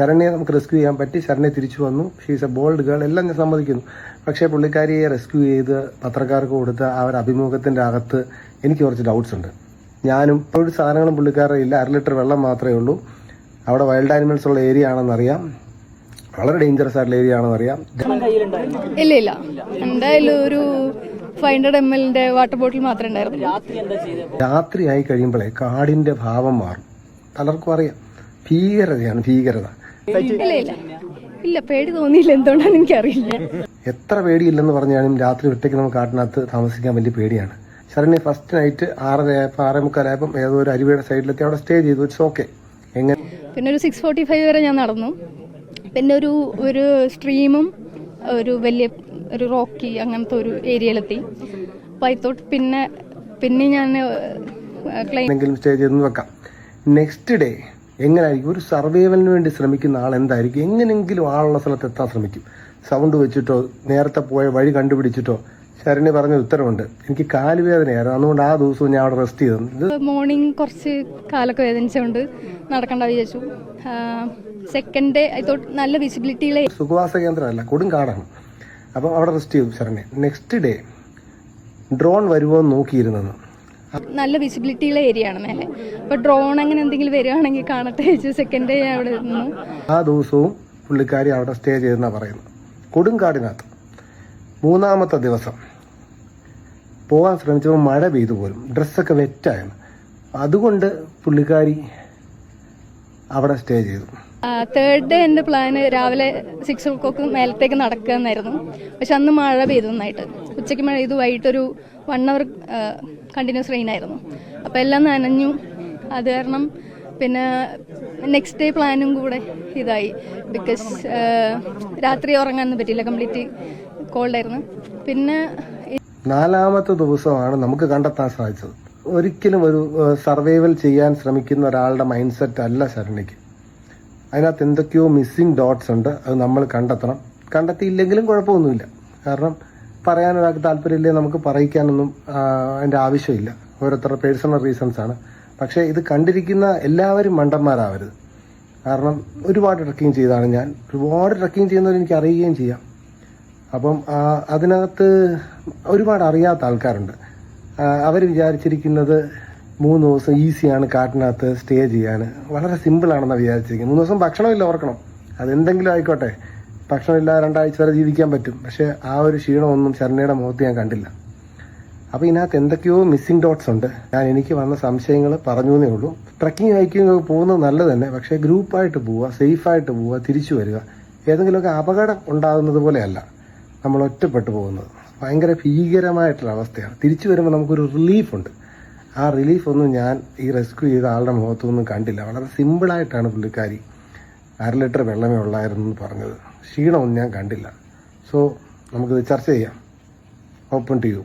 ശരണ്യെ നമുക്ക് റെസ്ക്യൂ ചെയ്യാൻ പറ്റി. ശരണ്യ തിരിച്ചു വന്നു. ഷീസ് എ ബോൾഡ് ഗേൾ, എല്ലാം ഞാൻ സമ്മതിക്കുന്നു. പക്ഷേ പുള്ളിക്കാരിയെ റെസ്ക്യൂ ചെയ്ത് പത്രക്കാർക്ക് കൊടുത്ത ആ ഒരു അഭിമുഖത്തിൻ്റെ അകത്ത് എനിക്ക് കുറച്ച് ഡൗട്ട്സ് ഉണ്ട്. ഞാനും ഒരു സാധനങ്ങളും പുള്ളിക്കാരുടെ ഇല്ല, 1/2 ലിറ്റർ വെള്ളം മാത്രമേ ഉള്ളൂ. അവിടെ വൈൽഡ് ആനിമൽസ് ഉള്ള ഏരിയ ആണെന്നറിയാം, വളരെ ഡേഞ്ചറസ് ആയിട്ടുള്ള ഏരിയ ആണെന്നറിയാം. ഇല്ല ഇല്ല, എന്തായാലും ഒരു 500 ml വാട്ടർ ബോട്ടിൽ മാത്രമേ ഉണ്ടായിരുന്നു. രാത്രി ആയി കഴിയുമ്പോഴേ കാടിന്റെ ഭാവം മാറും. പലർക്കും അറിയാം, ഭീകരതയാണ് ഭീകരത. ഇല്ല ഇല്ല ഇല്ല, പേടി തോന്നിയില്ല, എന്തുകൊണ്ടാണ് എനിക്കറിയില്ല. എത്ര പേടിയില്ലെന്ന് പറഞ്ഞാലും രാത്രി ഒറ്റയ്ക്ക് നമുക്ക് കാട്ടിനകത്ത് താമസിക്കാൻ വലിയ പേടിയാണ്. ശരണ്യ ഫസ്റ്റ് നൈറ്റ് 6:30 ഏതോ ഒരു അരുവിയുടെ സൈഡിലെത്തി അവിടെ സ്റ്റേ ചെയ്തു. It's okay. എങ്ങനെ പിന്നെ ഒരു 6:45 വരെ ഞാൻ നടന്നു. പിന്നെ ഒരു സ്ട്രീമും ഒരു വലിയ ഒരു റോക്കി അങ്ങനത്തെ ഒരു ഏരിയയിലെത്തി. അപ്പോൾ അതിത്തോട്ട് പിന്നെ ഞാൻ സ്റ്റേ ചെയ്തെന്ന് വെക്കാം. നെക്സ്റ്റ് ഡേ എങ്ങനെയായിരിക്കും? ഒരു സർവൈവലിന് വേണ്ടി ശ്രമിക്കുന്ന ആൾ എന്തായിരിക്കും? എങ്ങനെയെങ്കിലും ആളുള്ള സ്ഥലത്ത് എത്താൻ ശ്രമിക്കും. സൗണ്ട് വെച്ചിട്ടോ നേരത്തെ പോയ വഴി കണ്ടുപിടിച്ചിട്ടോ. ശരണ്യ പറഞ്ഞ ഉത്തരവുണ്ട്, എനിക്ക് കാലുവേദനയായിരുന്നു, അതുകൊണ്ട് ആ ദിവസവും ഞാൻ അവിടെ റെസ്റ്റ് ചെയ്തു. മോർണിംഗ് കുറച്ച് കാലൊക്കെ വേദനിച്ചുകൊണ്ട് നടക്കണ്ട വിചാരിച്ചു. സെക്കൻഡ് ഡേ അതിത്തോട്ട് നല്ല വിസിബിലിറ്റിയിലെ സുഖവാസ കേന്ദ്രമല്ല, കൊടുങ്കാടാണ്. അപ്പം അവിടെ റെസ്റ്റ് ചെയ്തു ശരണ്യ. നെക്സ്റ്റ് ഡേ ഡ്രോൺ വരുമോ എന്ന് നോക്കിയിരുന്നത്. നല്ല വിസിബിലിറ്റിയുള്ള ഏരിയ ആണ് മേലെ. അപ്പൊ ഡ്രോൺ അങ്ങനെ എന്തെങ്കിലും വരികയാണെങ്കിൽ കാണട്ടെ വെച്ചു സെക്കൻഡ് ഡേ അവിടെ നിന്നു. ആ ദിവസവും പുള്ളിക്കാരി അവിടെ സ്റ്റേ ചെയ്തെന്നാ പറയുന്നത്, കൊടുങ്കാടിനകത്ത്. 3-ാമത്തെ ദിവസം പോകാൻ ശ്രമിച്ചപ്പോൾ മഴ പെയ്തു പോലും, ഡ്രസ്സൊക്കെ വെറ്റായിരുന്നു. അതുകൊണ്ട് പുള്ളിക്കാരി അവിടെ സ്റ്റേ ചെയ്തു. തേർഡ് ഡേ എൻ്റെ പ്ലാന് രാവിലെ 6 o'clock മേലത്തേക്ക് നടക്കുക എന്നായിരുന്നു. പക്ഷെ അന്ന് മഴ പെയ്തു നന്നായിട്ട്. ഉച്ചയ്ക്ക് മഴ പെയ്തു, വൈകിട്ടൊരു 1 hour കണ്ടിന്യൂസ് റെയിൻ ആയിരുന്നു. അപ്പോൾ എല്ലാം നനഞ്ഞു. അത് കാരണം പിന്നെ നെക്സ്റ്റ് ഡേ പ്ലാനും കൂടെ ഇതായി. ബിക്കോസ് രാത്രി ഉറങ്ങാനൊന്നും പറ്റിയില്ല, കംപ്ലീറ്റ് കോൾഡായിരുന്നു. പിന്നെ 4-ാമത്തെ ദിവസമാണ് നമുക്ക് കണ്ടെത്താൻ സാധിച്ചത്. ഒരിക്കലും ഒരു സർവൈവൽ ചെയ്യാൻ ശ്രമിക്കുന്ന ഒരാളുടെ മൈൻഡ് സെറ്റ് അല്ല ശരണ്യക്ക്. അതിനകത്ത് എന്തൊക്കെയോ മിസ്സിംഗ് ഡോട്ട്സ് ഉണ്ട്. അത് നമ്മൾ കണ്ടെത്തണം. കണ്ടെത്തിയില്ലെങ്കിലും കുഴപ്പമൊന്നുമില്ല. കാരണം പറയാൻ ഒരാൾക്ക് താല്പര്യമില്ലേ, നമുക്ക് പറയിക്കാനൊന്നും അതിൻ്റെ ആവശ്യമില്ല. ഓരോരുത്തരുടെ പേഴ്സണൽ റീസൺസ് ആണ്. പക്ഷേ ഇത് കണ്ടിരിക്കുന്ന എല്ലാവരും മണ്ടന്മാരാവരുത്. കാരണം ഒരുപാട് ട്രക്കിംഗ് ചെയ്താണ് ഞാൻ. ഒരുപാട് ട്രക്കിംഗ് ചെയ്യുന്നവർ എനിക്ക് അറിയുകയും ചെയ്യാം. അപ്പം അതിനകത്ത് ഒരുപാട് അറിയാത്ത ആൾക്കാരുണ്ട്. അവർ വിചാരിച്ചിരിക്കുന്നത് 3 ദിവസം ഈസിയാണ് കാട്ടിനകത്ത് സ്റ്റേ ചെയ്യാൻ, വളരെ സിമ്പിളാണെന്നാണ് വിചാരിച്ചിരിക്കുന്നത്. 3 ദിവസം ഭക്ഷണമില്ല, ഓർക്കണം. അതെന്തെങ്കിലും ആയിക്കോട്ടെ, ഭക്ഷണമില്ല 2 ആഴ്ച വരെ ജീവിക്കാൻ പറ്റും. പക്ഷേ ആ ഒരു ക്ഷീണമൊന്നും ശരണ്യയുടെ മുഖത്ത് ഞാൻ കണ്ടില്ല. അപ്പോൾ ഇതിനകത്ത് എന്തൊക്കെയോ മിസ്സിംഗ് ഡോട്ട്സ് ഉണ്ട്. എനിക്ക് വന്ന സംശയങ്ങൾ പറഞ്ഞു എന്നേ ഉള്ളൂ. ട്രക്കിംഗ് ഹൈക്കിംഗ് പോകുന്നത് നല്ലത് തന്നെ, പക്ഷേ ഗ്രൂപ്പായിട്ട് പോവുക, സേഫായിട്ട് പോവുക, തിരിച്ചു വരിക. ഏതെങ്കിലുമൊക്കെ അപകടം ഉണ്ടാകുന്നത് പോലെയല്ല നമ്മൾ ഒറ്റപ്പെട്ടു പോകുന്നത്. ഭയങ്കര ഭീകരമായിട്ടുള്ള അവസ്ഥയാണ്. തിരിച്ചു വരുമ്പോൾ നമുക്കൊരു റിലീഫുണ്ട്. ആ റിലീഫൊന്നും ഞാൻ ഈ റെസ്ക്യൂ ചെയ്ത ആളുടെ മുഖത്തൊന്നും കണ്ടില്ല. വളരെ സിമ്പിളായിട്ടാണ് പുള്ളിക്കാരി 1/2 ലിറ്റർ വെള്ളമേ ഉള്ളായിരുന്നു എന്ന് പറഞ്ഞത്. ക്ഷീണമൊന്നും ഞാൻ കണ്ടില്ല. സോ നമുക്കിത് ചർച്ച ചെയ്യാം. Open to U.